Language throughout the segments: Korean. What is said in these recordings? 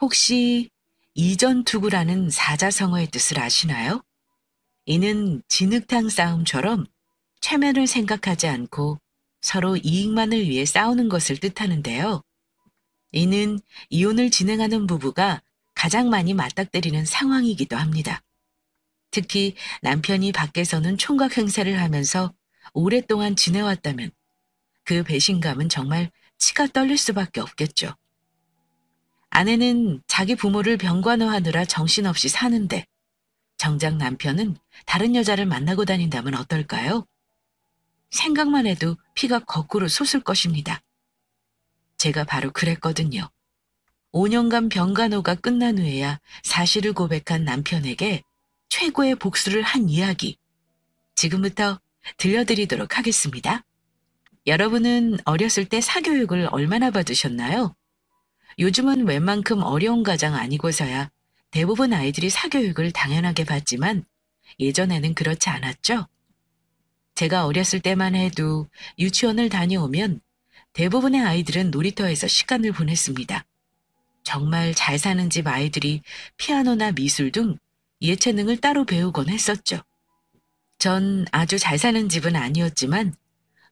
혹시 이전투구라는 사자성어의 뜻을 아시나요? 이는 진흙탕 싸움처럼 체면을 생각하지 않고 서로 이익만을 위해 싸우는 것을 뜻하는데요. 이는 이혼을 진행하는 부부가 가장 많이 맞닥뜨리는 상황이기도 합니다. 특히 남편이 밖에서는 총각 행세를 하면서 오랫동안 지내왔다면 그 배신감은 정말 치가 떨릴 수밖에 없겠죠. 아내는 자기 부모를 병관화하느라 정신없이 사는데 정작 남편은 다른 여자를 만나고 다닌다면 어떨까요? 생각만 해도 피가 거꾸로 솟을 것입니다. 제가 바로 그랬거든요. 5년간 병간호가 끝난 후에야 사실을 고백한 남편에게 최고의 복수를 한 이야기. 지금부터 들려드리도록 하겠습니다. 여러분은 어렸을 때 사교육을 얼마나 받으셨나요? 요즘은 웬만큼 어려운 가정 아니고서야 대부분 아이들이 사교육을 당연하게 받지만 예전에는 그렇지 않았죠? 제가 어렸을 때만 해도 유치원을 다녀오면 대부분의 아이들은 놀이터에서 시간을 보냈습니다. 정말 잘 사는 집 아이들이 피아노나 미술 등 예체능을 따로 배우곤 했었죠. 전 아주 잘 사는 집은 아니었지만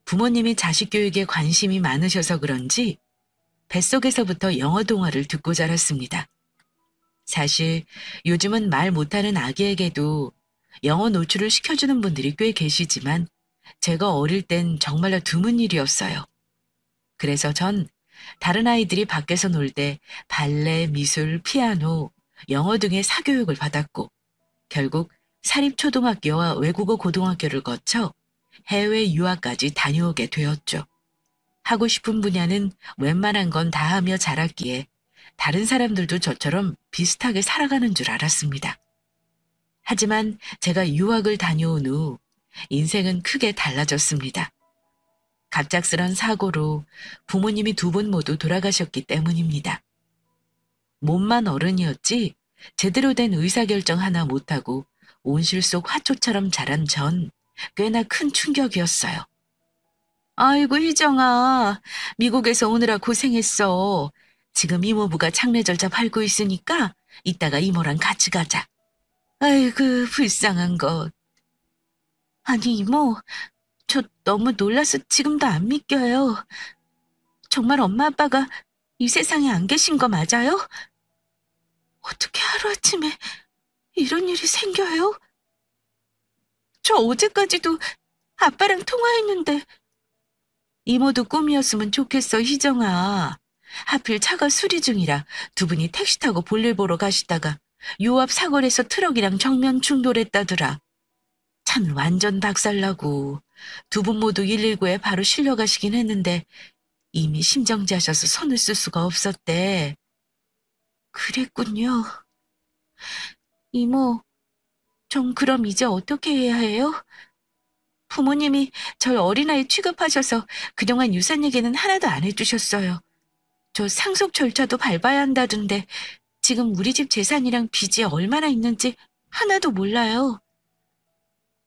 부모님이 자식 교육에 관심이 많으셔서 그런지 뱃속에서부터 영어 동화를 듣고 자랐습니다. 사실 요즘은 말 못하는 아기에게도 영어 노출을 시켜주는 분들이 꽤 계시지만 제가 어릴 땐 정말로 드문 일이었어요. 그래서 전 다른 아이들이 밖에서 놀 때 발레, 미술, 피아노, 영어 등의 사교육을 받았고 결국 사립초등학교와 외국어 고등학교를 거쳐 해외 유학까지 다녀오게 되었죠. 하고 싶은 분야는 웬만한 건 다 하며 자랐기에 다른 사람들도 저처럼 비슷하게 살아가는 줄 알았습니다. 하지만 제가 유학을 다녀온 후 인생은 크게 달라졌습니다. 갑작스런 사고로 부모님이 두 분 모두 돌아가셨기 때문입니다. 몸만 어른이었지 제대로 된 의사결정 하나 못하고 온실 속 화초처럼 자란 전 꽤나 큰 충격이었어요. 아이고 희정아, 미국에서 오느라 고생했어. 지금 이모부가 장례절차 밟고 있으니까 이따가 이모랑 같이 가자. 아이고 불쌍한 것. 아니 이모, 저 너무 놀라서 지금도 안 믿겨요. 정말 엄마 아빠가 이 세상에 안 계신 거 맞아요? 어떻게 하루아침에 이런 일이 생겨요? 저 어제까지도 아빠랑 통화했는데 이모도 꿈이었으면 좋겠어, 희정아. 하필 차가 수리 중이라 두 분이 택시 타고 볼일 보러 가시다가 요 앞 사거리에서 트럭이랑 정면 충돌했다더라. 차는 완전 박살나고 두 분 모두 119에 바로 실려가시긴 했는데 이미 심정지하셔서 손을 쓸 수가 없었대. 그랬군요. 이모, 전 그럼 이제 어떻게 해야 해요? 부모님이 절 어린아이 취급하셔서 그동안 유산 얘기는 하나도 안 해주셨어요. 저 상속 절차도 밟아야 한다던데 지금 우리 집 재산이랑 빚이 얼마나 있는지 하나도 몰라요.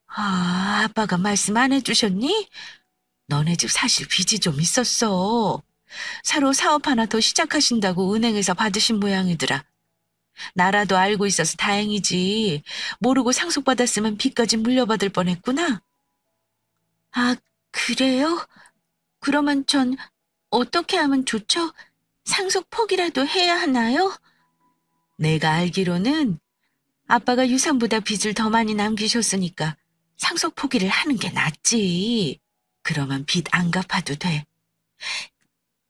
아, 아빠가 말씀 안 해주셨니? 너네 집 사실 빚이 좀 있었어. 새로 사업 하나 더 시작하신다고 은행에서 받으신 모양이더라. 나라도 알고 있어서 다행이지. 모르고 상속받았으면 빚까지 물려받을 뻔했구나. 아, 그래요? 그러면 전 어떻게 하면 좋죠? 상속 포기라도 해야 하나요? 내가 알기로는 아빠가 유산보다 빚을 더 많이 남기셨으니까 상속 포기를 하는 게 낫지. 그러면 빚 안 갚아도 돼.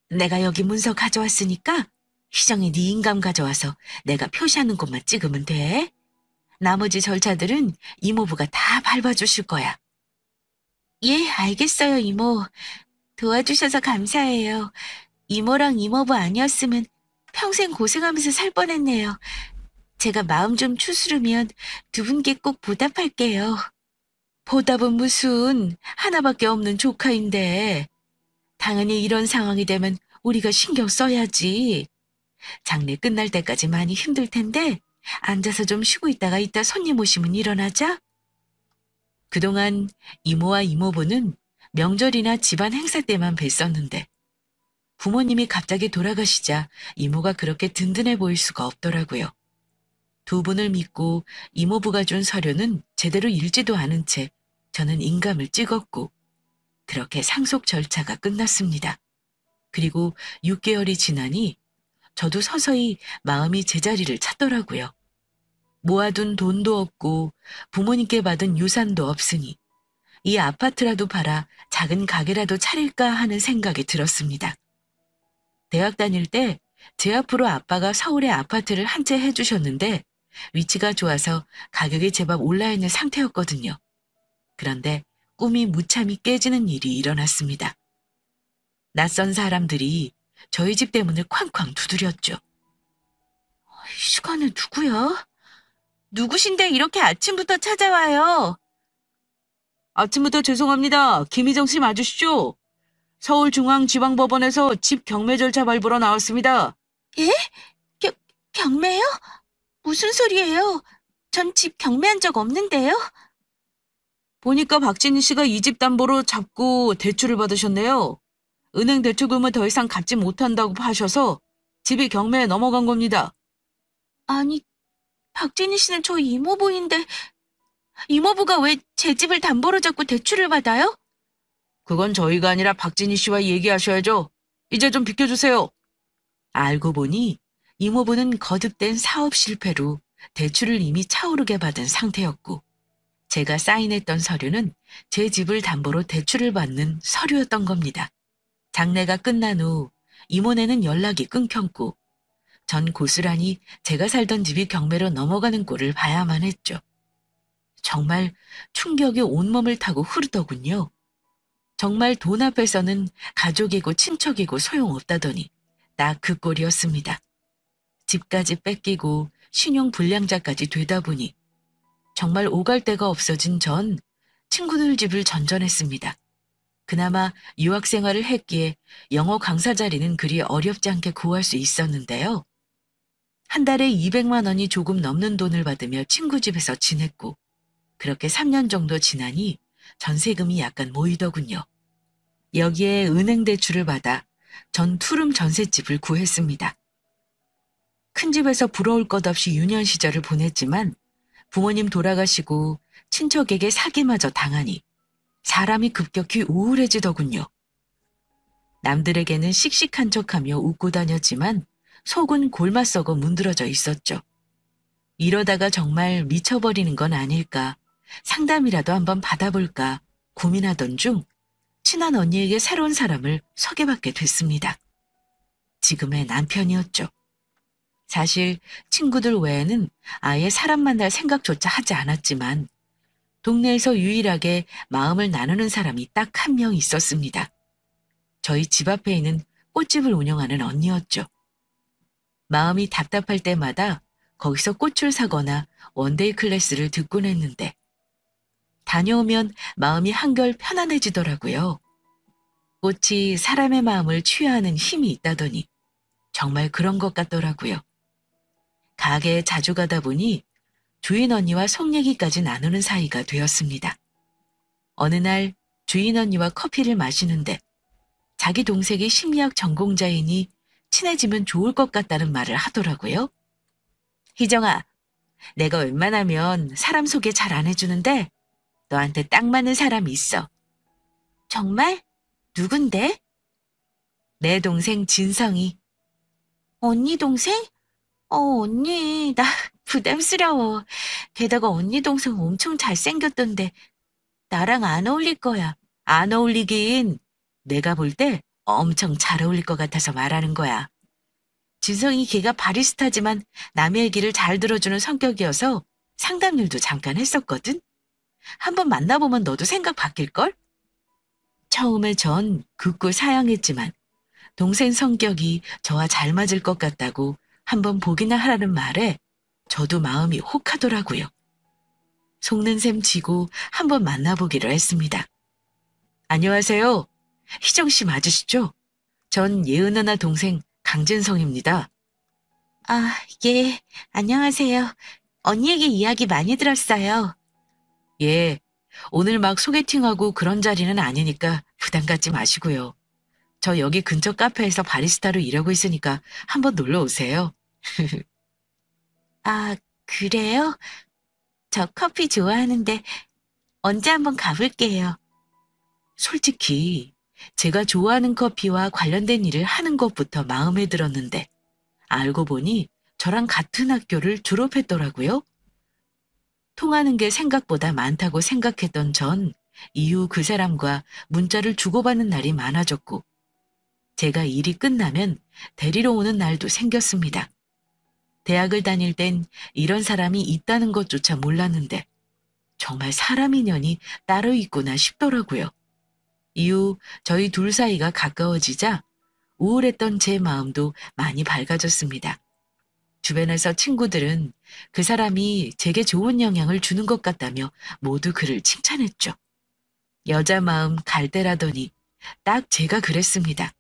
내가 여기 문서 가져왔으니까 희정이 네 인감 가져와서 내가 표시하는 곳만 찍으면 돼. 나머지 절차들은 이모부가 다 밟아주실 거야. 예, 알겠어요, 이모. 도와주셔서 감사해요. 이모랑 이모부 아니었으면 평생 고생하면서 살 뻔했네요. 제가 마음 좀 추스르면 두 분께 꼭 보답할게요. 보답은 무슨 하나밖에 없는 조카인데. 당연히 이런 상황이 되면 우리가 신경 써야지. 장례 끝날 때까지 많이 힘들 텐데 앉아서 좀 쉬고 있다가 이따 손님 오시면 일어나자. 그동안 이모와 이모부는 명절이나 집안 행사 때만 뵀었는데 부모님이 갑자기 돌아가시자 이모가 그렇게 든든해 보일 수가 없더라고요. 두 분을 믿고 이모부가 준 서류는 제대로 읽지도 않은 채 저는 인감을 찍었고 그렇게 상속 절차가 끝났습니다. 그리고 6개월이 지나니 저도 서서히 마음이 제자리를 찾더라고요. 모아둔 돈도 없고 부모님께 받은 유산도 없으니 이 아파트라도 팔아 작은 가게라도 차릴까 하는 생각이 들었습니다. 대학 다닐 때 제 앞으로 아빠가 서울에 아파트를 한 채 해주셨는데 위치가 좋아서 가격이 제법 올라있는 상태였거든요. 그런데 꿈이 무참히 깨지는 일이 일어났습니다. 낯선 사람들이 저희 집 대문을 쾅쾅 두드렸죠. 이 시간에 누구야? 누구신데 이렇게 아침부터 찾아와요? 아침부터 죄송합니다. 김희정 씨 맞으시죠? 서울중앙지방법원에서 집 경매 절차 밟으러 나왔습니다. 예? 경매요? 무슨 소리예요? 전 집 경매한 적 없는데요? 보니까 박진희 씨가 이 집 담보로 잡고 대출을 받으셨네요. 은행 대출금을 더 이상 갚지 못한다고 하셔서 집이 경매에 넘어간 겁니다. 아니, 박진희 씨는 저희 이모부인데 이모부가 왜 제 집을 담보로 잡고 대출을 받아요? 그건 저희가 아니라 박진희 씨와 얘기하셔야죠. 이제 좀 비켜주세요. 알고 보니 이모부는 거듭된 사업 실패로 대출을 이미 차오르게 받은 상태였고 제가 사인했던 서류는 제 집을 담보로 대출을 받는 서류였던 겁니다. 장례가 끝난 후 이모네는 연락이 끊겼고 전 고스란히 제가 살던 집이 경매로 넘어가는 꼴을 봐야만 했죠. 정말 충격이 온몸을 타고 흐르더군요. 정말 돈 앞에서는 가족이고 친척이고 소용없다더니 딱 그 꼴이었습니다. 집까지 뺏기고 신용 불량자까지 되다 보니 정말 오갈 데가 없어진 전 친구들 집을 전전했습니다. 그나마 유학 생활을 했기에 영어 강사 자리는 그리 어렵지 않게 구할 수 있었는데요. 한 달에 200만 원이 조금 넘는 돈을 받으며 친구 집에서 지냈고 그렇게 3년 정도 지나니 전세금이 약간 모이더군요. 여기에 은행 대출을 받아 전 투룸 전셋집을 구했습니다. 큰 집에서 부러울 것 없이 유년 시절을 보냈지만 부모님 돌아가시고 친척에게 사기마저 당하니 사람이 급격히 우울해지더군요. 남들에게는 씩씩한 척하며 웃고 다녔지만 속은 골마 썩어 문드러져 있었죠. 이러다가 정말 미쳐버리는 건 아닐까, 상담이라도 한번 받아볼까 고민하던 중 친한 언니에게 새로운 사람을 소개받게 됐습니다. 지금의 남편이었죠. 사실 친구들 외에는 아예 사람 만날 생각조차 하지 않았지만 동네에서 유일하게 마음을 나누는 사람이 딱 한 명 있었습니다. 저희 집 앞에 있는 꽃집을 운영하는 언니였죠. 마음이 답답할 때마다 거기서 꽃을 사거나 원데이 클래스를 듣곤 했는데 다녀오면 마음이 한결 편안해지더라고요. 꽃이 사람의 마음을 치유하는 힘이 있다더니 정말 그런 것 같더라고요. 가게에 자주 가다 보니 주인 언니와 속 얘기까지 나누는 사이가 되었습니다. 어느 날 주인 언니와 커피를 마시는데 자기 동생이 심리학 전공자이니 친해지면 좋을 것 같다는 말을 하더라고요. 희정아, 내가 웬만하면 사람 소개 잘 안 해주는데 너한테 딱 맞는 사람이 있어. 정말? 누군데? 내 동생 진성이. 언니 동생? 언니, 나 부담스러워. 게다가 언니 동생 엄청 잘생겼던데 나랑 안 어울릴 거야. 안 어울리긴. 내가 볼 때 엄청 잘 어울릴 것 같아서 말하는 거야. 진성이 걔가 바리스타지만 남의 얘기를 잘 들어주는 성격이어서 상담 일도 잠깐 했었거든. 한번 만나보면 너도 생각 바뀔걸? 처음에 전 극구 사양했지만 동생 성격이 저와 잘 맞을 것 같다고 한번 보기나 하라는 말에 저도 마음이 혹하더라고요. 속는 셈 치고 한번 만나보기로 했습니다. 안녕하세요. 희정 씨 맞으시죠? 전 예은 누나 동생 강진성입니다. 아, 예, 안녕하세요. 언니에게 이야기 많이 들었어요. 예, 오늘 막 소개팅하고 그런 자리는 아니니까 부담 갖지 마시고요. 저 여기 근처 카페에서 바리스타로 일하고 있으니까 한번 놀러 오세요. 아, 그래요? 저 커피 좋아하는데 언제 한번 가볼게요. 솔직히 제가 좋아하는 커피와 관련된 일을 하는 것부터 마음에 들었는데 알고 보니 저랑 같은 학교를 졸업했더라고요. 통하는 게 생각보다 많다고 생각했던 전 이후 그 사람과 문자를 주고받는 날이 많아졌고 제가 일이 끝나면 데리러 오는 날도 생겼습니다. 대학을 다닐 땐 이런 사람이 있다는 것조차 몰랐는데 정말 사람 인연이 따로 있구나 싶더라고요. 이후 저희 둘 사이가 가까워지자 우울했던 제 마음도 많이 밝아졌습니다. 주변에서 친구들은 그 사람이 제게 좋은 영향을 주는 것 같다며 모두 그를 칭찬했죠. 여자 마음 갈대라더니 딱 제가 그랬습니다.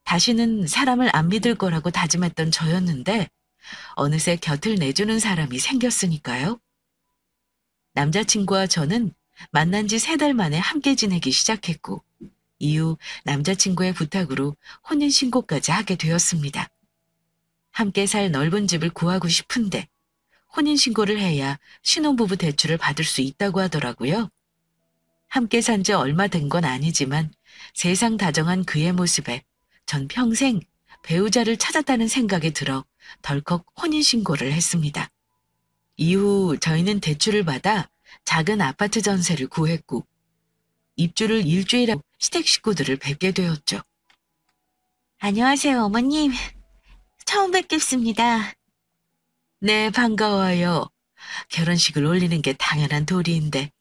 다시는 사람을 안 믿을 거라고 다짐했던 저였는데 어느새 곁을 내주는 사람이 생겼으니까요. 남자친구와 저는 만난 지 3달 만에 함께 지내기 시작했고 이후 남자친구의 부탁으로 혼인신고까지 하게 되었습니다. 함께 살 넓은 집을 구하고 싶은데 혼인신고를 해야 신혼부부 대출을 받을 수 있다고 하더라고요. 함께 산 지 얼마 된 건 아니지만 세상 다정한 그의 모습에 전 평생 배우자를 찾았다는 생각이 들어 덜컥 혼인신고를 했습니다. 이후 저희는 대출을 받아 작은 아파트 전세를 구했고 입주를 일주일 하고 시댁 식구들을 뵙게 되었죠. 안녕하세요, 어머님. 처음 뵙겠습니다. 네, 반가워요. 결혼식을 올리는 게 당연한 도리인데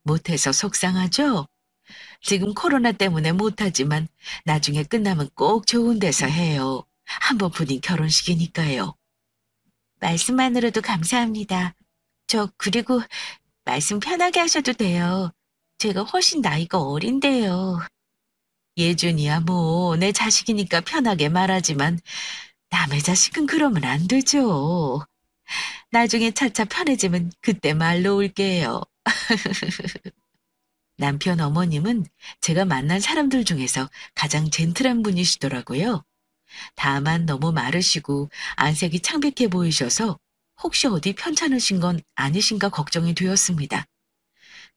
못해서 속상하죠? 지금 코로나 때문에 못하지만 나중에 끝나면 꼭 좋은 데서 해요. 한 번뿐인 결혼식이니까요. 말씀만으로도 감사합니다. 저 그리고 말씀 편하게 하셔도 돼요. 제가 훨씬 나이가 어린데요. 예준이야 뭐 내 자식이니까 편하게 말하지만 남의 자식은 그러면 안 되죠. 나중에 차차 편해지면 그때 말로 올게요. 남편 어머님은 제가 만난 사람들 중에서 가장 젠틀한 분이시더라고요. 다만 너무 마르시고 안색이 창백해 보이셔서 혹시 어디 편찮으신 건 아니신가 걱정이 되었습니다.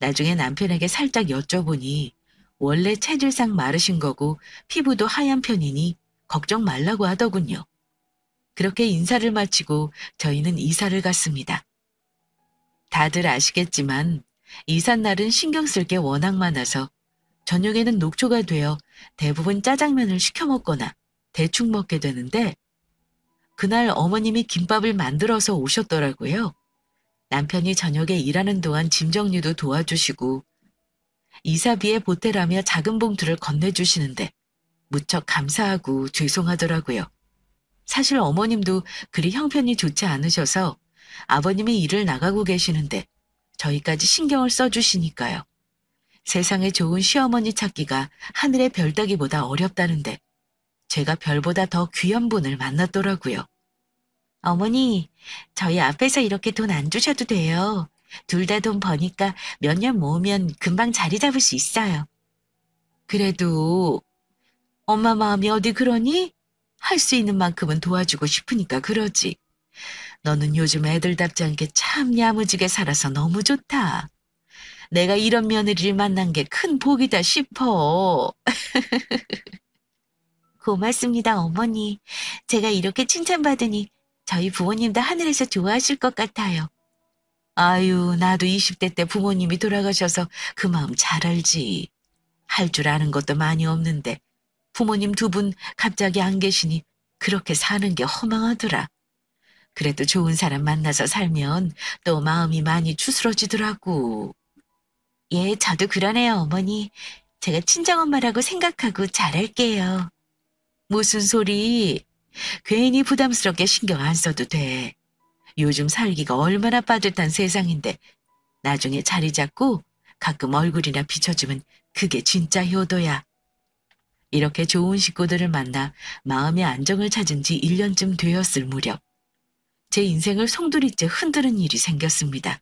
나중에 남편에게 살짝 여쭤보니 원래 체질상 마르신 거고 피부도 하얀 편이니 걱정 말라고 하더군요. 그렇게 인사를 마치고 저희는 이사를 갔습니다. 다들 아시겠지만 이삿날은 신경 쓸 게 워낙 많아서 저녁에는 녹초가 되어 대부분 짜장면을 시켜 먹거나 대충 먹게 되는데 그날 어머님이 김밥을 만들어서 오셨더라고요. 남편이 저녁에 일하는 동안 짐 정리도 도와주시고 이사비에 보태라며 작은 봉투를 건네주시는데 무척 감사하고 죄송하더라고요. 사실 어머님도 그리 형편이 좋지 않으셔서 아버님이 일을 나가고 계시는데 저희까지 신경을 써주시니까요. 세상에 좋은 시어머니 찾기가 하늘의 별 따기보다 어렵다는데 제가 별보다 더 귀한 분을 만났더라고요. 어머니, 저희 앞에서 이렇게 돈 안 주셔도 돼요. 둘 다 돈 버니까 몇 년 모으면 금방 자리 잡을 수 있어요. 그래도 엄마 마음이 어디 그러니? 할 수 있는 만큼은 도와주고 싶으니까 그러지. 너는 요즘 애들답지 않게 참 야무지게 살아서 너무 좋다. 내가 이런 며느리를 만난 게 큰 복이다 싶어. 고맙습니다, 어머니. 제가 이렇게 칭찬받으니 저희 부모님도 하늘에서 좋아하실 것 같아요. 아유, 나도 20대 때 부모님이 돌아가셔서 그 마음 잘 알지. 할 줄 아는 것도 많이 없는데 부모님 2분 갑자기 안 계시니 그렇게 사는 게 허망하더라. 그래도 좋은 사람 만나서 살면 또 마음이 많이 추스러지더라고. 예, 저도 그러네요, 어머니. 제가 친정엄마라고 생각하고 잘할게요. 무슨 소리? 괜히 부담스럽게 신경 안 써도 돼. 요즘 살기가 얼마나 빠듯한 세상인데 나중에 자리 잡고 가끔 얼굴이나 비춰주면 그게 진짜 효도야. 이렇게 좋은 식구들을 만나 마음의 안정을 찾은 지 1년쯤 되었을 무렵 제 인생을 송두리째 흔드는 일이 생겼습니다.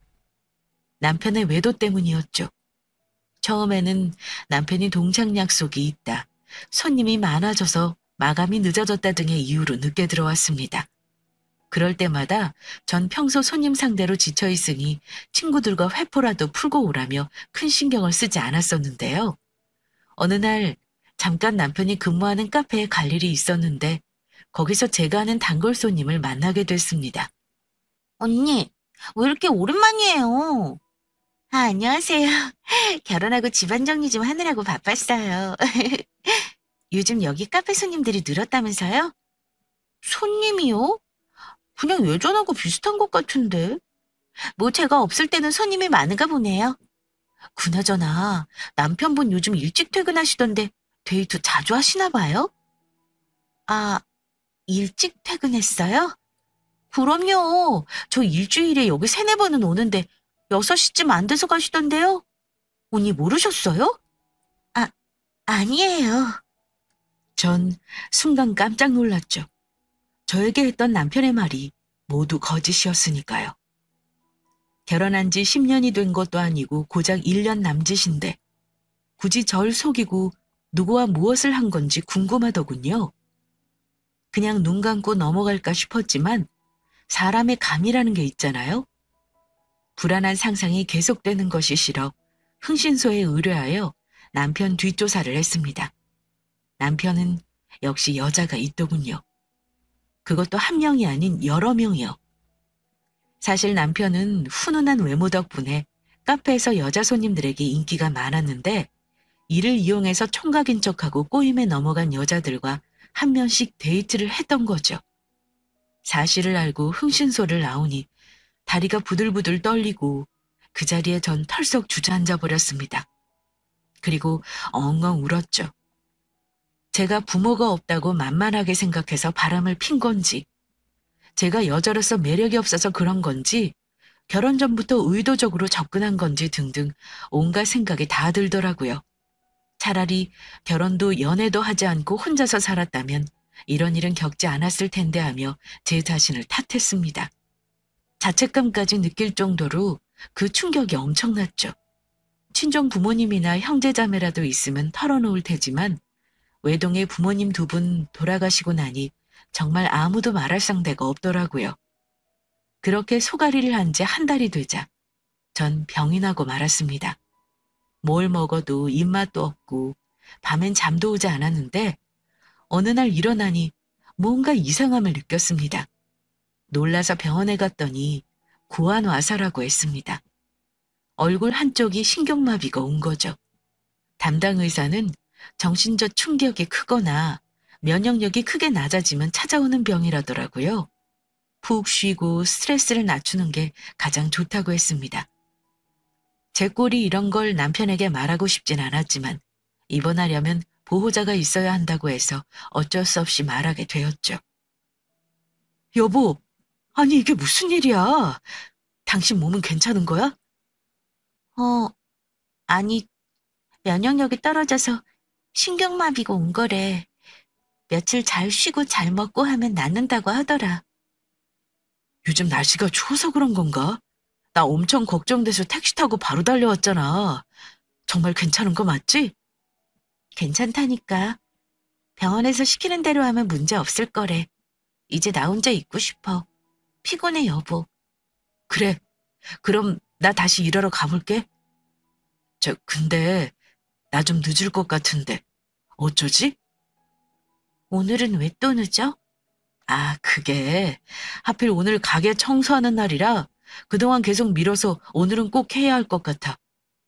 남편의 외도 때문이었죠. 처음에는 남편이 동창 약속이 있다, 손님이 많아져서 마감이 늦어졌다 등의 이유로 늦게 들어왔습니다. 그럴 때마다 전 평소 손님 상대로 지쳐 있으니 친구들과 회포라도 풀고 오라며 큰 신경을 쓰지 않았었는데요. 어느 날 잠깐 남편이 근무하는 카페에 갈 일이 있었는데 거기서 제가 아는 단골 손님을 만나게 됐습니다. 언니, 왜 이렇게 오랜만이에요? 안녕하세요. 결혼하고 집안 정리 좀 하느라고 바빴어요. 요즘 여기 카페 손님들이 늘었다면서요? 손님이요? 그냥 예전하고 비슷한 것 같은데. 뭐 제가 없을 때는 손님이 많은가 보네요. 그나저나 남편분 요즘 일찍 퇴근하시던데 데이트 자주 하시나 봐요? 아, 일찍 퇴근했어요? 그럼요. 저 일주일에 여기 3-4번은 오는데 6시쯤 안 돼서 가시던데요? 언니 모르셨어요? 아, 아니에요. 전 순간 깜짝 놀랐죠. 저에게 했던 남편의 말이 모두 거짓이었으니까요. 결혼한 지 10년이 된 것도 아니고 고작 1년 남짓인데 굳이 절 속이고 누구와 무엇을 한 건지 궁금하더군요. 그냥 눈 감고 넘어갈까 싶었지만 사람의 감이라는 게 있잖아요. 불안한 상상이 계속되는 것이 싫어 흥신소에 의뢰하여 남편 뒷조사를 했습니다. 남편은 역시 여자가 있더군요. 그것도 한 명이 아닌 여러 명이요. 사실 남편은 훈훈한 외모 덕분에 카페에서 여자 손님들에게 인기가 많았는데 이를 이용해서 총각인 척하고 꼬임에 넘어간 여자들과 한 명씩 데이트를 했던 거죠. 사실을 알고 흥신소를 나오니 다리가 부들부들 떨리고 그 자리에 전 털썩 주저앉아 버렸습니다. 그리고 엉엉 울었죠. 제가 부모가 없다고 만만하게 생각해서 바람을 핀 건지, 제가 여자로서 매력이 없어서 그런 건지, 결혼 전부터 의도적으로 접근한 건지 등등 온갖 생각이 다 들더라고요. 차라리 결혼도 연애도 하지 않고 혼자서 살았다면 이런 일은 겪지 않았을 텐데 하며 제 자신을 탓했습니다. 자책감까지 느낄 정도로 그 충격이 엄청났죠. 친정 부모님이나 형제자매라도 있으면 털어놓을 테지만 외동의 부모님 2분 돌아가시고 나니 정말 아무도 말할 상대가 없더라고요. 그렇게 소가리를 한 지 한 달이 되자 전 병이 나고 말았습니다. 뭘 먹어도 입맛도 없고 밤엔 잠도 오지 않았는데 어느 날 일어나니 뭔가 이상함을 느꼈습니다. 놀라서 병원에 갔더니 구안와사라고 했습니다. 얼굴 한쪽이 신경마비가 온 거죠. 담당 의사는 정신적 충격이 크거나 면역력이 크게 낮아지면 찾아오는 병이라더라고요. 푹 쉬고 스트레스를 낮추는 게 가장 좋다고 했습니다. 제 꼴이 이런 걸 남편에게 말하고 싶진 않았지만 입원하려면 보호자가 있어야 한다고 해서 어쩔 수 없이 말하게 되었죠. 여보, 아니 이게 무슨 일이야? 당신 몸은 괜찮은 거야? 아니, 면역력이 떨어져서 신경마비가 온 거래. 며칠 잘 쉬고 잘 먹고 하면 낫는다고 하더라. 요즘 날씨가 추워서 그런 건가? 나 엄청 걱정돼서 택시 타고 바로 달려왔잖아. 정말 괜찮은 거 맞지? 괜찮다니까. 병원에서 시키는 대로 하면 문제 없을 거래. 이제 나 혼자 있고 싶어. 피곤해, 여보. 그래. 그럼 나 다시 일하러 가볼게. 근데 나 좀 늦을 것 같은데. 어쩌지? 오늘은 왜 또 늦어? 아, 그게 하필 오늘 가게 청소하는 날이라 그동안 계속 미뤄서 오늘은 꼭 해야 할 것 같아.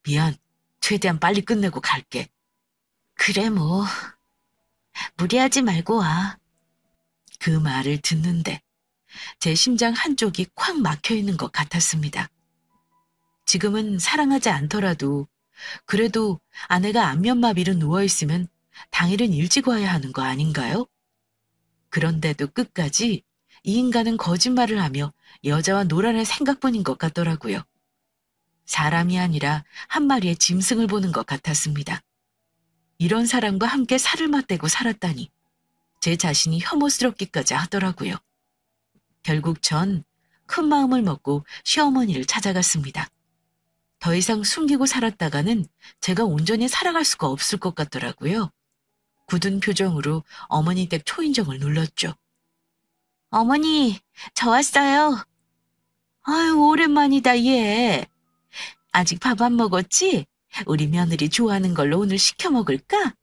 미안. 최대한 빨리 끝내고 갈게. 그래 뭐. 무리하지 말고 와. 그 말을 듣는데 제 심장 한쪽이 콱 막혀 있는 것 같았습니다. 지금은 사랑하지 않더라도 그래도 아내가 안면마비로 누워있으면 당일은 일찍 와야 하는 거 아닌가요? 그런데도 끝까지 이 인간은 거짓말을 하며 여자와 놀아낼 생각뿐인 것 같더라고요. 사람이 아니라 한 마리의 짐승을 보는 것 같았습니다. 이런 사람과 함께 살을 맞대고 살았다니 제 자신이 혐오스럽기까지 하더라고요. 결국 전 큰 마음을 먹고 시어머니를 찾아갔습니다. 더 이상 숨기고 살았다가는 제가 온전히 살아갈 수가 없을 것 같더라고요. 굳은 표정으로 어머니 댁 초인종을 눌렀죠. 어머니, 저 왔어요. 아유, 오랜만이다, 얘. 아직 밥 안 먹었지? 우리 며느리 좋아하는 걸로 오늘 시켜 먹을까?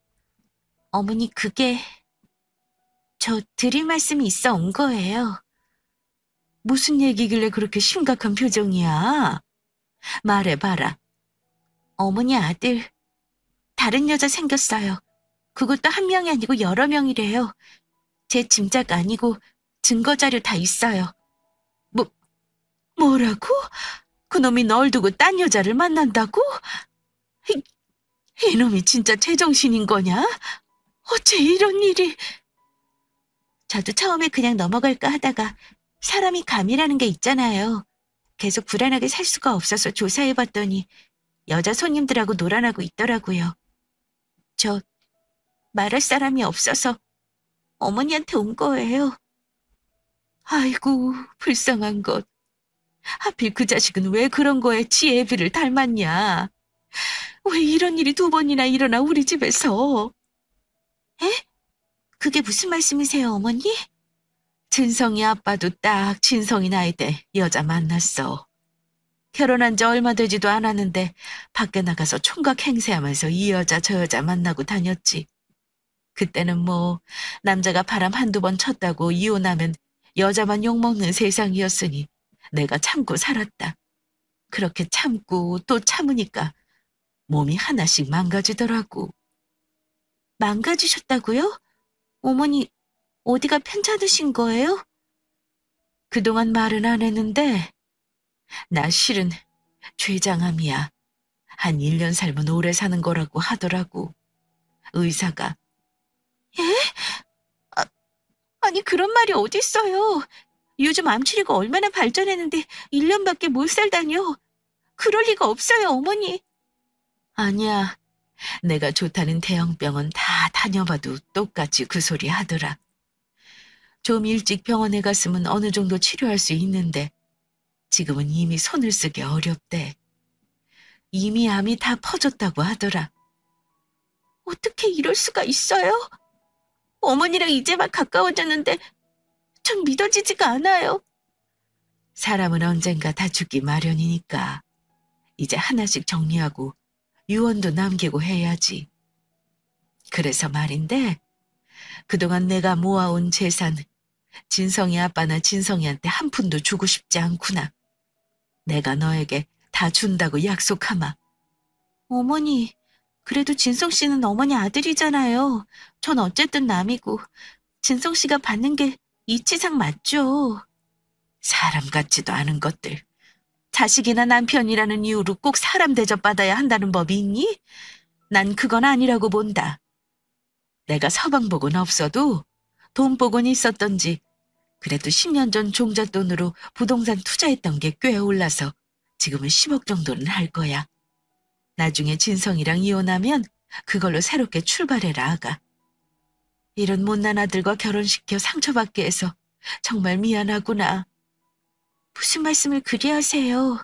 어머니, 저 드릴 말씀이 있어 온 거예요. 무슨 얘기길래 그렇게 심각한 표정이야? 말해봐라. 어머니 아들, 다른 여자 생겼어요. 그것도 한 명이 아니고 여러 명이래요. 제 짐작 아니고 증거 자료 다 있어요. 뭐라고? 그놈이 널 두고 딴 여자를 만난다고? 이놈이 진짜 제정신인 거냐? 어째 이런 일이... 저도 처음에 그냥 넘어갈까 하다가 사람이 감이라는 게 있잖아요. 계속 불안하게 살 수가 없어서 조사해봤더니 여자 손님들하고 놀아나고 있더라고요. 저 말할 사람이 없어서 어머니한테 온 거예요. 아이고, 불쌍한 것. 하필 그 자식은 왜 그런 거에 지 애비를 닮았냐? 왜 이런 일이 2번이나 일어나 우리 집에서? 에? 그게 무슨 말씀이세요, 어머니? 진성이 아빠도 딱 진성이 나이 때 여자 만났어. 결혼한 지 얼마 되지도 않았는데 밖에 나가서 총각 행세하면서 이 여자 저 여자 만나고 다녔지. 그때는 뭐 남자가 바람 1~2번 쳤다고 이혼하면 여자만 욕먹는 세상이었으니 내가 참고 살았다. 그렇게 참고 또 참으니까 몸이 하나씩 망가지더라고. 망가지셨다고요? 어머니, 어디가 편찮으신 거예요? 그동안 말은 안 했는데 나 실은 췌장암이야. 한 1년 살면 오래 사는 거라고 하더라고. 의사가. 예? 아니 그런 말이 어딨어요. 요즘 암 치료가 얼마나 발전했는데 1년밖에 못 살다뇨. 그럴 리가 없어요, 어머니. 아니야. 내가 좋다는 대형병원 다 다녀봐도 똑같이 그 소리 하더라. 좀 일찍 병원에 갔으면 어느 정도 치료할 수 있는데 지금은 이미 손을 쓰기 어렵대. 이미 암이 다 퍼졌다고 하더라. 어떻게 이럴 수가 있어요? 어머니랑 이제 막 가까워졌는데 전 믿어지지가 않아요. 사람은 언젠가 다 죽기 마련이니까 이제 하나씩 정리하고 유언도 남기고 해야지. 그래서 말인데 그동안 내가 모아온 재산 진성이 아빠나 진성이한테 한 푼도 주고 싶지 않구나. 내가 너에게 다 준다고 약속하마. 어머니, 그래도 진성 씨는 어머니 아들이잖아요. 전 어쨌든 남이고 진성 씨가 받는 게 이치상 맞죠. 사람 같지도 않은 것들. 자식이나 남편이라는 이유로 꼭 사람 대접받아야 한다는 법이 있니? 난 그건 아니라고 본다. 내가 서방복은 없어도 돈복은 있었던지 그래도 10년 전 종잣돈으로 부동산 투자했던 게 꽤 올라서 지금은 10억 정도는 할 거야. 나중에 진성이랑 이혼하면 그걸로 새롭게 출발해라, 아가. 이런 못난 아들과 결혼시켜 상처받게 해서 정말 미안하구나. 무슨 말씀을 그리 하세요.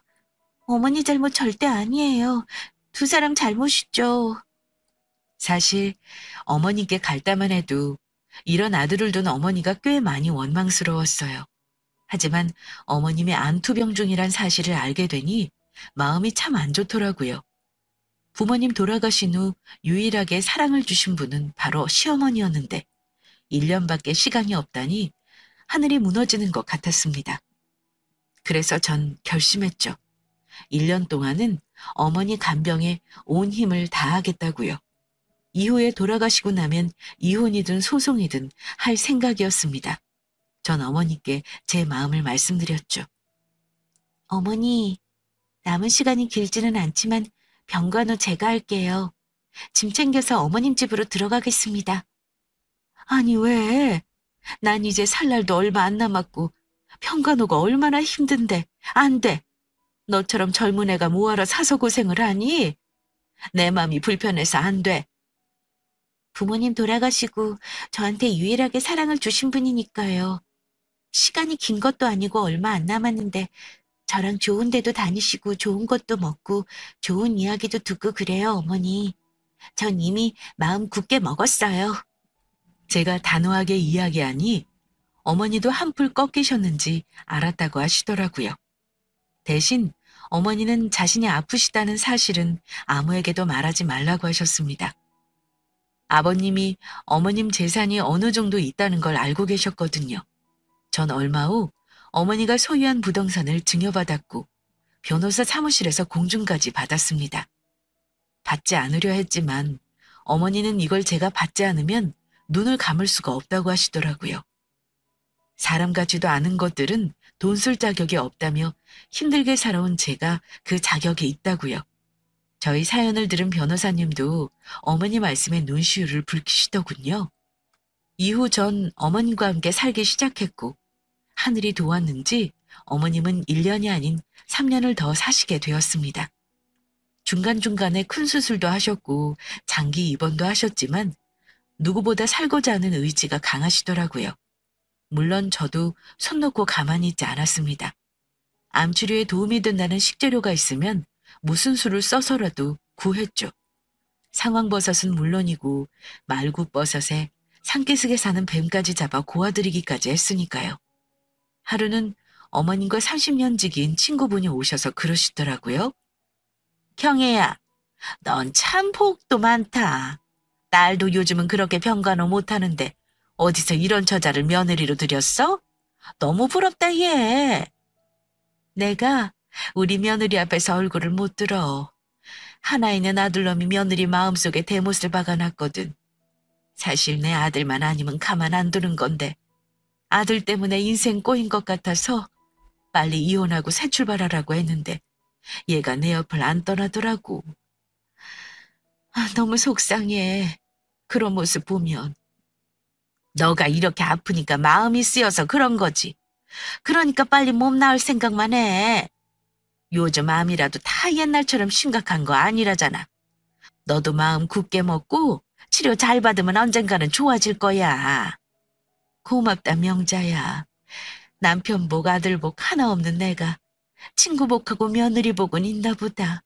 어머니 잘못 절대 아니에요. 두 사람 잘못이죠. 사실 어머니께 갈다만 해도 이런 아들을 둔 어머니가 꽤 많이 원망스러웠어요. 하지만 어머님의 안투병 중이란 사실을 알게 되니 마음이 참 안 좋더라고요. 부모님 돌아가신 후 유일하게 사랑을 주신 분은 바로 시어머니였는데 1년밖에 시간이 없다니 하늘이 무너지는 것 같았습니다. 그래서 전 결심했죠. 1년 동안은 어머니 간병에 온 힘을 다하겠다고요. 이후에 돌아가시고 나면 이혼이든 소송이든 할 생각이었습니다. 전 어머니께 제 마음을 말씀드렸죠. 어머니, 남은 시간이 길지는 않지만 병간호 제가 할게요. 짐 챙겨서 어머님 집으로 들어가겠습니다. 아니 왜? 난 이제 살 날도 얼마 안 남았고 병간호가 얼마나 힘든데 안 돼. 너처럼 젊은 애가 뭐하러 사서 고생을 하니? 내 마음이 불편해서 안 돼. 부모님 돌아가시고 저한테 유일하게 사랑을 주신 분이니까요. 시간이 긴 것도 아니고 얼마 안 남았는데 저랑 좋은 데도 다니시고 좋은 것도 먹고 좋은 이야기도 듣고 그래요, 어머니. 전 이미 마음 굳게 먹었어요. 제가 단호하게 이야기하니 어머니도 한풀 꺾이셨는지 알았다고 하시더라고요. 대신 어머니는 자신이 아프시다는 사실은 아무에게도 말하지 말라고 하셨습니다. 아버님이 어머님 재산이 어느 정도 있다는 걸 알고 계셨거든요. 전 얼마 후 어머니가 소유한 부동산을 증여받았고 변호사 사무실에서 공증까지 받았습니다. 받지 않으려 했지만 어머니는 이걸 제가 받지 않으면 눈을 감을 수가 없다고 하시더라고요. 사람 같지도 않은 것들은 돈 쓸 자격이 없다며 힘들게 살아온 제가 그 자격이 있다고요. 저희 사연을 들은 변호사님도 어머니 말씀에 눈시울을 붉히시더군요. 이후 전 어머님과 함께 살기 시작했고 하늘이 도왔는지 어머님은 1년이 아닌 3년을 더 사시게 되었습니다. 중간중간에 큰 수술도 하셨고 장기 입원도 하셨지만 누구보다 살고자 하는 의지가 강하시더라고요. 물론 저도 손 놓고 가만히 있지 않았습니다. 암 치료에 도움이 된다는 식재료가 있으면 무슨 수를 써서라도 구했죠. 상황버섯은 물론이고 말굽버섯에 산기슭에 사는 뱀까지 잡아 고아드리기까지 했으니까요. 하루는 어머님과 30년 지기인 친구분이 오셔서 그러시더라고요. 경애야, 넌 참 복도 많다. 딸도 요즘은 그렇게 병간호 못하는데 어디서 이런 처자를 며느리로 들였어? 너무 부럽다 얘. 내가 우리 며느리 앞에서 얼굴을 못 들어. 하나 있는 아들놈이 며느리 마음속에 대못을 박아놨거든. 사실 내 아들만 아니면 가만 안 두는 건데 아들 때문에 인생 꼬인 것 같아서 빨리 이혼하고 새 출발하라고 했는데 얘가 내 옆을 안 떠나더라고. 너무 속상해. 그런 모습 보면. 너가 이렇게 아프니까 마음이 쓰여서 그런 거지. 그러니까 빨리 몸 나을 생각만 해. 요즘 암이라도 다 옛날처럼 심각한 거 아니라잖아. 너도 마음 굳게 먹고 치료 잘 받으면 언젠가는 좋아질 거야. 고맙다 명자야. 남편 복 아들 복 하나 없는 내가 친구 복하고 며느리 복은 있나 보다.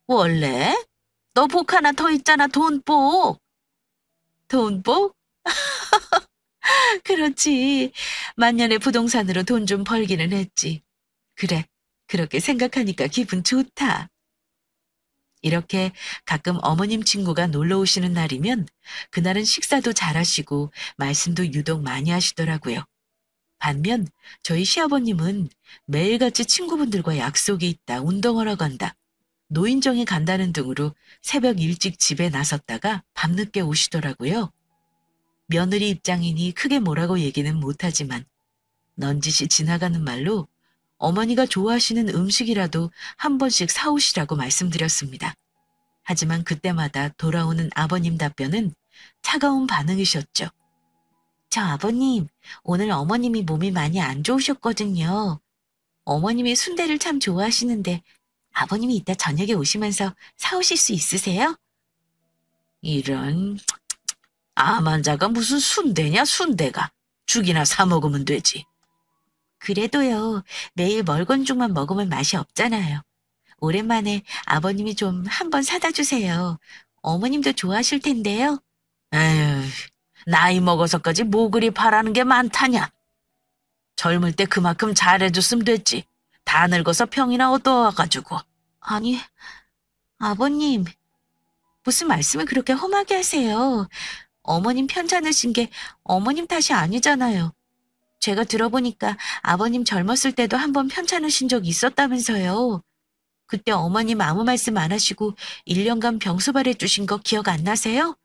원래? 너 복 하나 더 있잖아. 돈복. 돈복? 그렇지. 만년의 부동산으로 돈 좀 벌기는 했지. 그래. 그렇게 생각하니까 기분 좋다. 이렇게 가끔 어머님 친구가 놀러 오시는 날이면 그날은 식사도 잘하시고 말씀도 유독 많이 하시더라고요. 반면 저희 시아버님은 매일같이 친구분들과 약속이 있다, 운동하러 간다, 노인정에 간다는 등으로 새벽 일찍 집에 나섰다가 밤늦게 오시더라고요. 며느리 입장이니 크게 뭐라고 얘기는 못하지만 넌지시 지나가는 말로 어머니가 좋아하시는 음식이라도 한 번씩 사오시라고 말씀드렸습니다. 하지만 그때마다 돌아오는 아버님 답변은 차가운 반응이셨죠. 저 아버님, 오늘 어머님이 몸이 많이 안 좋으셨거든요. 어머님이 순대를 참 좋아하시는데 아버님이 이따 저녁에 오시면서 사오실 수 있으세요? 이런, 암 환자가 무슨 순대냐 순대가. 죽이나 사 먹으면 되지. 그래도요, 매일 멀건죽만 먹으면 맛이 없잖아요. 오랜만에 아버님이 좀 한번 사다 주세요. 어머님도 좋아하실 텐데요. 에휴, 나이 먹어서까지 뭐 그리 바라는 게 많다냐. 젊을 때 그만큼 잘해줬으면 됐지. 다 늙어서 병이나 얻어와가지고. 아니, 아버님, 무슨 말씀을 그렇게 험하게 하세요. 어머님 편찮으신 게 어머님 탓이 아니잖아요. 제가 들어보니까 아버님 젊었을 때도 한번 편찮으신 적 있었다면서요. 그때 어머님 아무 말씀 안 하시고 1년간 병수발해 주신 거 기억 안 나세요?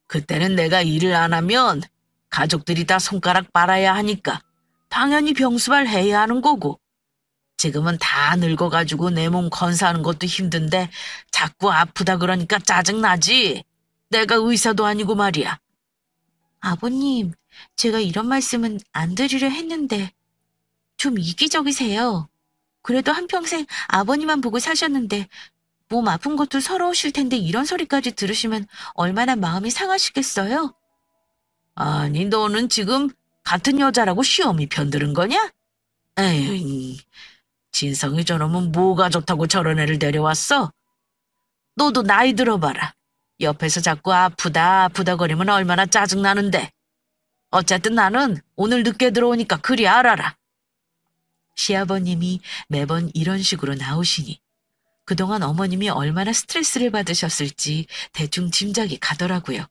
그때는 내가 일을 안 하면 가족들이 다 손가락 빨아야 하니까 당연히 병수발 해야 하는 거고, 지금은 다 늙어가지고 내 몸 건사하는 것도 힘든데 자꾸 아프다 그러니까 짜증나지. 내가 의사도 아니고 말이야. 아버님, 제가 이런 말씀은 안 드리려 했는데 좀 이기적이세요. 그래도 한평생 아버님만 보고 사셨는데 몸 아픈 것도 서러우실 텐데 이런 소리까지 들으시면 얼마나 마음이 상하시겠어요? 아니, 너는 지금 같은 여자라고 시험이 편드는 거냐? 에이, 진성이 저놈은 뭐가 좋다고 저런 애를 데려왔어? 너도 나이 들어봐라. 옆에서 자꾸 아프다 아프다 거리면 얼마나 짜증나는데. 어쨌든 나는 오늘 늦게 들어오니까 그리 알아라. 시아버님이 매번 이런 식으로 나오시니 그동안 어머님이 얼마나 스트레스를 받으셨을지 대충 짐작이 가더라고요.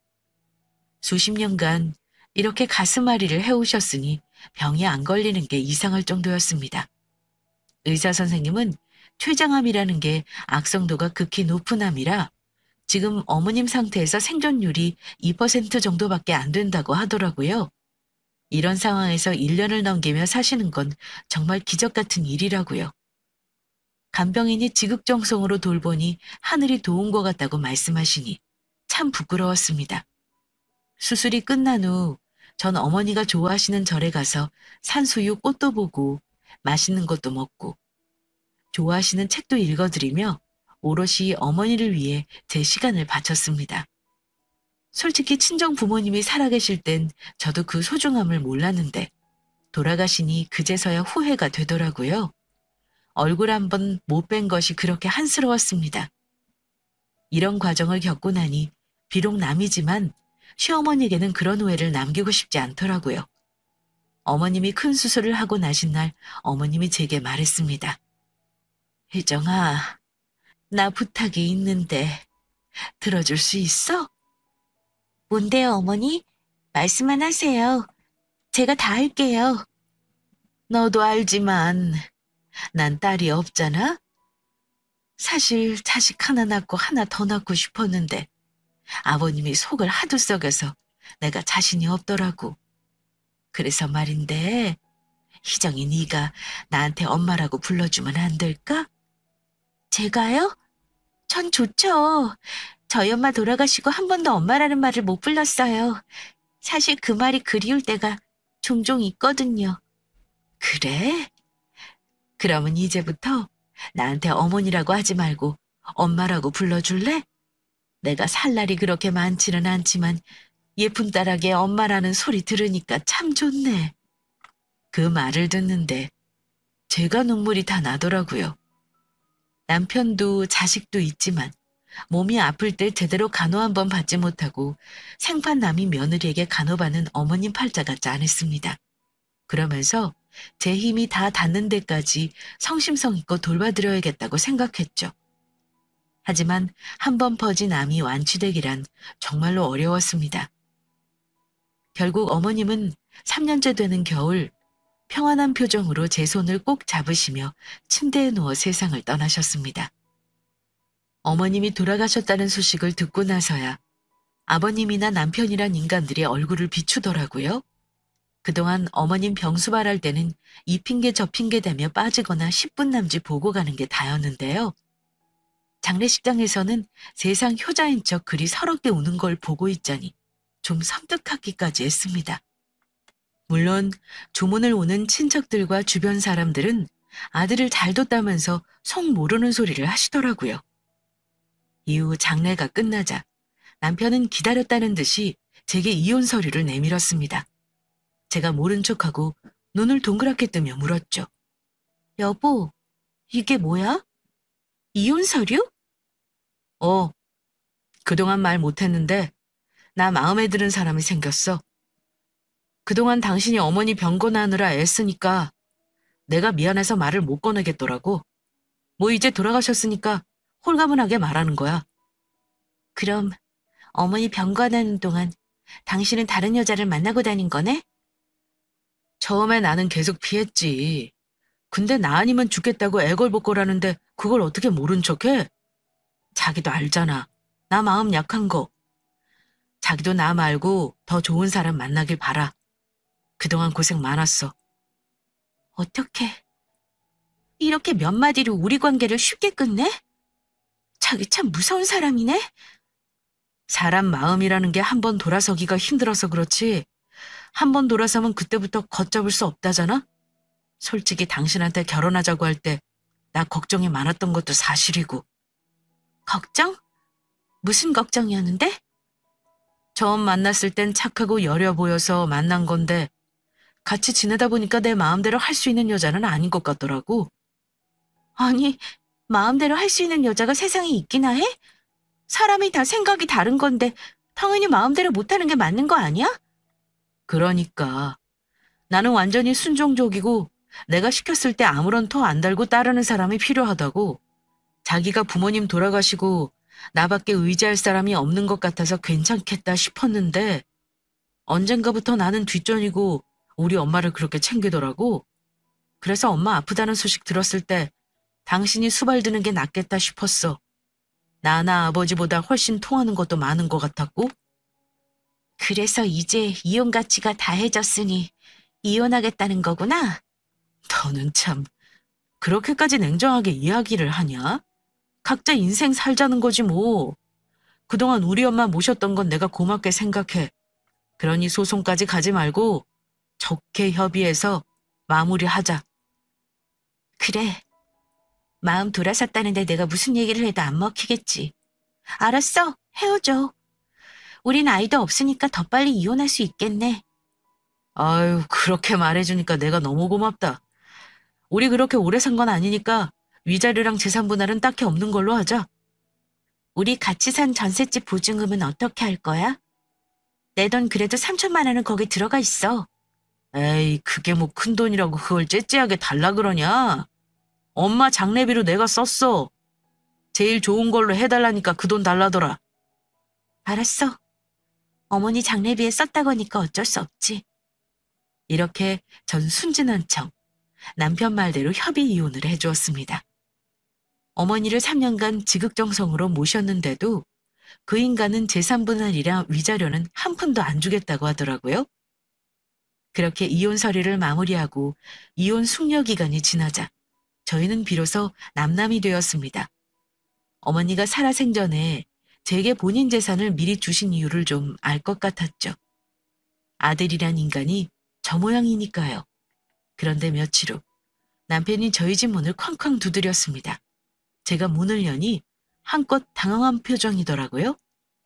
수십 년간 이렇게 가슴앓이를 해오셨으니 병이 안 걸리는 게 이상할 정도였습니다. 의사 선생님은 췌장암이라는 게 악성도가 극히 높은 암이라 지금 어머님 상태에서 생존율이 2% 정도밖에 안 된다고 하더라고요. 이런 상황에서 1년을 넘기며 사시는 건 정말 기적 같은 일이라고요. 간병인이 지극정성으로 돌보니 하늘이 도운 것 같다고 말씀하시니 참 부끄러웠습니다. 수술이 끝난 후 전 어머니가 좋아하시는 절에 가서 산수유 꽃도 보고 맛있는 것도 먹고 좋아하시는 책도 읽어드리며 오롯이 어머니를 위해 제 시간을 바쳤습니다. 솔직히 친정 부모님이 살아계실 땐 저도 그 소중함을 몰랐는데 돌아가시니 그제서야 후회가 되더라고요. 얼굴 한번 못 뵌 것이 그렇게 한스러웠습니다. 이런 과정을 겪고 나니 비록 남이지만 시어머니에게는 그런 후회를 남기고 싶지 않더라고요. 어머님이 큰 수술을 하고 나신 날 어머님이 제게 말했습니다. 혜정아, 나 부탁이 있는데 들어줄 수 있어? 뭔데요, 어머니? 말씀만 하세요. 제가 다 할게요. 너도 알지만 난 딸이 없잖아? 사실 자식 하나 낳고 하나 더 낳고 싶었는데 아버님이 속을 하도 썩여서 내가 자신이 없더라고. 그래서 말인데 희정이 네가 나한테 엄마라고 불러주면 안 될까? 제가요? 전 좋죠. 저희 엄마 돌아가시고 한 번도 엄마라는 말을 못 불렀어요. 사실 그 말이 그리울 때가 종종 있거든요. 그래? 그러면 이제부터 나한테 어머니라고 하지 말고 엄마라고 불러줄래? 내가 살 날이 그렇게 많지는 않지만 예쁜 딸에게 엄마라는 소리 들으니까 참 좋네. 그 말을 듣는데 제가 눈물이 다 나더라고요. 남편도 자식도 있지만 몸이 아플 때 제대로 간호 한번 받지 못하고 생판 남이 며느리에게 간호받는 어머님 팔자 같지 않았습니다. 그러면서 제 힘이 다 닿는 데까지 성심성의껏 돌봐드려야겠다고 생각했죠. 하지만 한 번 퍼진 암이 완치되기란 정말로 어려웠습니다. 결국 어머님은 3년째 되는 겨울 평안한 표정으로 제 손을 꼭 잡으시며 침대에 누워 세상을 떠나셨습니다. 어머님이 돌아가셨다는 소식을 듣고 나서야 아버님이나 남편이란 인간들이 얼굴을 비추더라고요. 그동안 어머님 병수발할 때는 이 핑계 저 핑계 대며 빠지거나 10분 남짓 보고 가는 게 다였는데요. 장례식장에서는 세상 효자인 척 그리 서럽게 우는 걸 보고 있자니 좀 섬뜩하기까지 했습니다. 물론 조문을 오는 친척들과 주변 사람들은 아들을 잘 뒀다면서 속 모르는 소리를 하시더라고요. 이후 장례가 끝나자 남편은 기다렸다는 듯이 제게 이혼 서류를 내밀었습니다. 제가 모른 척하고 눈을 동그랗게 뜨며 물었죠. 여보, 이게 뭐야? 이혼 서류? 그동안 말 못했는데 나 마음에 드는 사람이 생겼어. 그동안 당신이 어머니 병건하느라 애쓰니까 내가 미안해서 말을 못 꺼내겠더라고. 뭐 이제 돌아가셨으니까 홀가분하게 말하는 거야. 그럼 어머니 병관하는 동안 당신은 다른 여자를 만나고 다닌 거네? 처음에 나는 계속 피했지. 근데 나 아니면 죽겠다고 애걸복걸하는데 그걸 어떻게 모른 척해? 자기도 알잖아. 나 마음 약한 거. 자기도 나 말고 더 좋은 사람 만나길 바라. 그동안 고생 많았어. 어떻게 이렇게 몇 마디로 우리 관계를 쉽게 끝내? 자기 참 무서운 사람이네? 사람 마음이라는 게 한 번 돌아서기가 힘들어서 그렇지. 한 번 돌아서면 그때부터 걷잡을 수 없다잖아? 솔직히 당신한테 결혼하자고 할 때 나 걱정이 많았던 것도 사실이고. 걱정? 무슨 걱정이었는데? 처음 만났을 땐 착하고 여려 보여서 만난 건데 같이 지내다 보니까 내 마음대로 할 수 있는 여자는 아닌 것 같더라고. 아니, 마음대로 할 수 있는 여자가 세상에 있기나 해? 사람이 다 생각이 다른 건데 당연히 마음대로 못하는 게 맞는 거 아니야? 그러니까 나는 완전히 순종적이고 내가 시켰을 때 아무런 터 안 달고 따르는 사람이 필요하다고. 자기가 부모님 돌아가시고 나밖에 의지할 사람이 없는 것 같아서 괜찮겠다 싶었는데 언젠가부터 나는 뒷전이고 우리 엄마를 그렇게 챙기더라고. 그래서 엄마 아프다는 소식 들었을 때 당신이 수발드는 게 낫겠다 싶었어. 나나 아버지보다 훨씬 통하는 것도 많은 것 같았고. 그래서 이제 이혼 가치가 다해졌으니 이혼하겠다는 거구나? 너는 참 그렇게까지 냉정하게 이야기를 하냐? 각자 인생 살자는 거지 뭐. 그동안 우리 엄마 모셨던 건 내가 고맙게 생각해. 그러니 소송까지 가지 말고 좋게 협의해서 마무리하자. 그래. 마음 돌아섰다는데 내가 무슨 얘기를 해도 안 먹히겠지. 알았어. 헤어져. 우린 아이도 없으니까 더 빨리 이혼할 수 있겠네. 아유, 그렇게 말해주니까 내가 너무 고맙다. 우리 그렇게 오래 산 건 아니니까 위자료랑 재산 분할은 딱히 없는 걸로 하자. 우리 같이 산 전셋집 보증금은 어떻게 할 거야? 내 돈 그래도 3천만 원은 거기 들어가 있어. 에이, 그게 뭐 큰 돈이라고 그걸 째째하게 달라 그러냐? 엄마 장례비로 내가 썼어. 제일 좋은 걸로 해달라니까 그 돈 달라더라. 알았어. 어머니 장례비에 썼다고 하니까 어쩔 수 없지. 이렇게 전 순진한 척 남편 말대로 협의 이혼을 해주었습니다. 어머니를 3년간 지극정성으로 모셨는데도 그 인간은 재산 분할이랑 위자료는 한 푼도 안 주겠다고 하더라고요. 그렇게 이혼 서류를 마무리하고 이혼 숙려 기간이 지나자 저희는 비로소 남남이 되었습니다. 어머니가 살아생전에 제게 본인 재산을 미리 주신 이유를 좀 알 것 같았죠. 아들이란 인간이 저 모양이니까요. 그런데 며칠 후 남편이 저희 집 문을 쾅쾅 두드렸습니다. 제가 문을 여니 한껏 당황한 표정이더라고요.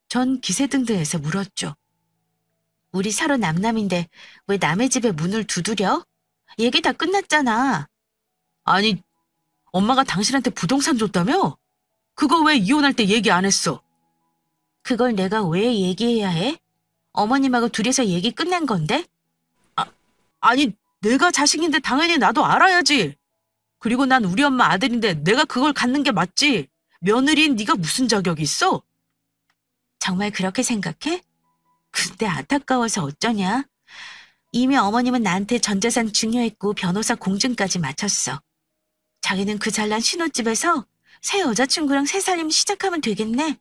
전 기세등등해서 물었죠. 우리 서로 남남인데 왜 남의 집에 문을 두드려? 얘기 다 끝났잖아. 아니, 엄마가 당신한테 부동산 줬다며? 그거 왜 이혼할 때 얘기 안 했어? 그걸 내가 왜 얘기해야 해? 어머님하고 둘이서 얘기 끝낸 건데? 아니, 내가 자식인데 당연히 나도 알아야지. 그리고 난 우리 엄마 아들인데 내가 그걸 갖는 게 맞지. 며느리인 네가 무슨 자격이 있어? 정말 그렇게 생각해? 근데 안타까워서 어쩌냐? 이미 어머님은 나한테 전 재산 증여했고 변호사 공증까지 마쳤어. 자기는 그 잘난 신혼집에서 새 여자친구랑 새 살림 시작하면 되겠네.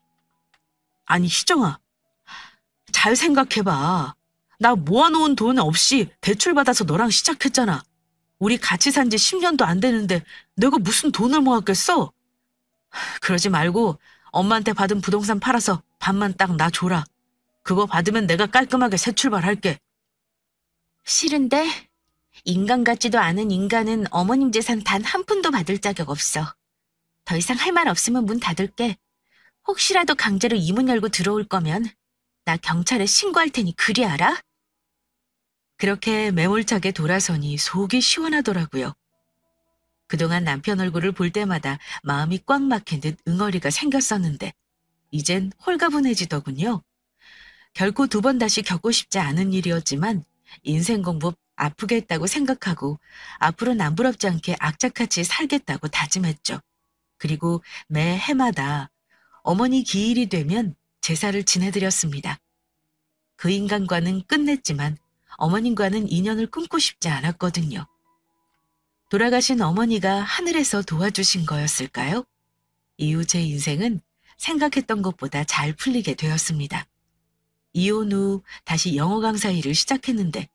아니, 희정아. 잘 생각해봐. 나 모아놓은 돈 없이 대출받아서 너랑 시작했잖아. 우리 같이 산 지 10년도 안 되는데 내가 무슨 돈을 모았겠어? 그러지 말고 엄마한테 받은 부동산 팔아서 반만 딱 나 줘라. 그거 받으면 내가 깔끔하게 새 출발할게. 싫은데? 인간 같지도 않은 인간은 어머님 재산 단 한 푼도 받을 자격 없어. 더 이상 할 말 없으면 문 닫을게. 혹시라도 강제로 이 문 열고 들어올 거면 나 경찰에 신고할 테니 그리 알아? 그렇게 매몰차게 돌아서니 속이 시원하더라고요. 그동안 남편 얼굴을 볼 때마다 마음이 꽉 막힌 듯 응어리가 생겼었는데 이젠 홀가분해지더군요. 결코 두 번 다시 겪고 싶지 않은 일이었지만 인생 공부 아프게 했다고 생각하고 앞으로 남부럽지 않게 악착같이 살겠다고 다짐했죠. 그리고 매 해마다 어머니 기일이 되면 제사를 지내드렸습니다. 그 인간과는 끝냈지만 어머님과는 인연을 끊고 싶지 않았거든요. 돌아가신 어머니가 하늘에서 도와주신 거였을까요? 이후 제 인생은 생각했던 것보다 잘 풀리게 되었습니다. 이혼 후 다시 영어 강사 일을 시작했는데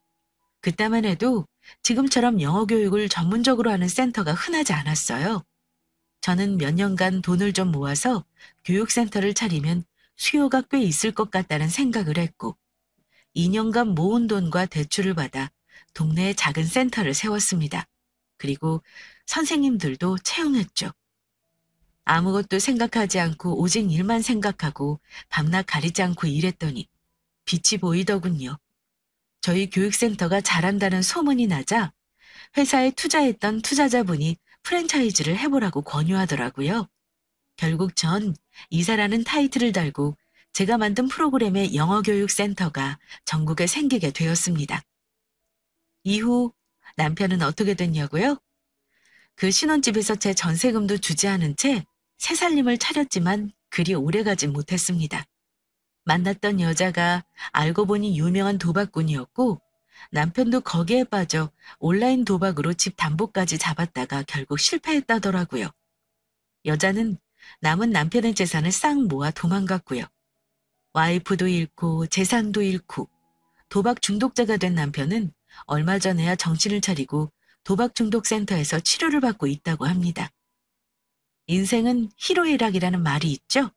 그때만 해도 지금처럼 영어 교육을 전문적으로 하는 센터가 흔하지 않았어요. 저는 몇 년간 돈을 좀 모아서 교육센터를 차리면 수요가 꽤 있을 것 같다는 생각을 했고 2년간 모은 돈과 대출을 받아 동네에 작은 센터를 세웠습니다. 그리고 선생님들도 채용했죠. 아무것도 생각하지 않고 오직 일만 생각하고 밤낮 가리지 않고 일했더니 빛이 보이더군요. 저희 교육센터가 잘한다는 소문이 나자 회사에 투자했던 투자자분이 프랜차이즈를 해보라고 권유하더라고요. 결국 전 이사라는 타이틀을 달고 제가 만든 프로그램의 영어교육센터가 전국에 생기게 되었습니다. 이후 남편은 어떻게 됐냐고요? 그 신혼집에서 제 전세금도 주지 않은 채 새 살림을 차렸지만 그리 오래가진 못했습니다. 만났던 여자가 알고 보니 유명한 도박꾼이었고 남편도 거기에 빠져 온라인 도박으로 집 담보까지 잡았다가 결국 실패했다더라고요. 여자는 남은 남편의 재산을 싹 모아 도망갔고요. 와이프도 잃고 재산도 잃고 도박 중독자가 된 남편은 얼마 전에야 정신을 차리고 도박 중독 센터에서 치료를 받고 있다고 합니다. 인생은 희로애락이라는 말이 있죠?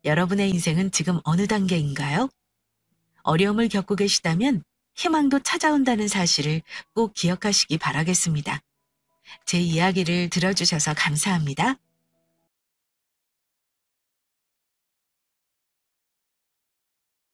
여러분의 인생은 지금 어느 단계인가요? 어려움을 겪고 계시다면 희망도 찾아온다는 사실을 꼭 기억하시기 바라겠습니다. 제 이야기를 들어주셔서 감사합니다.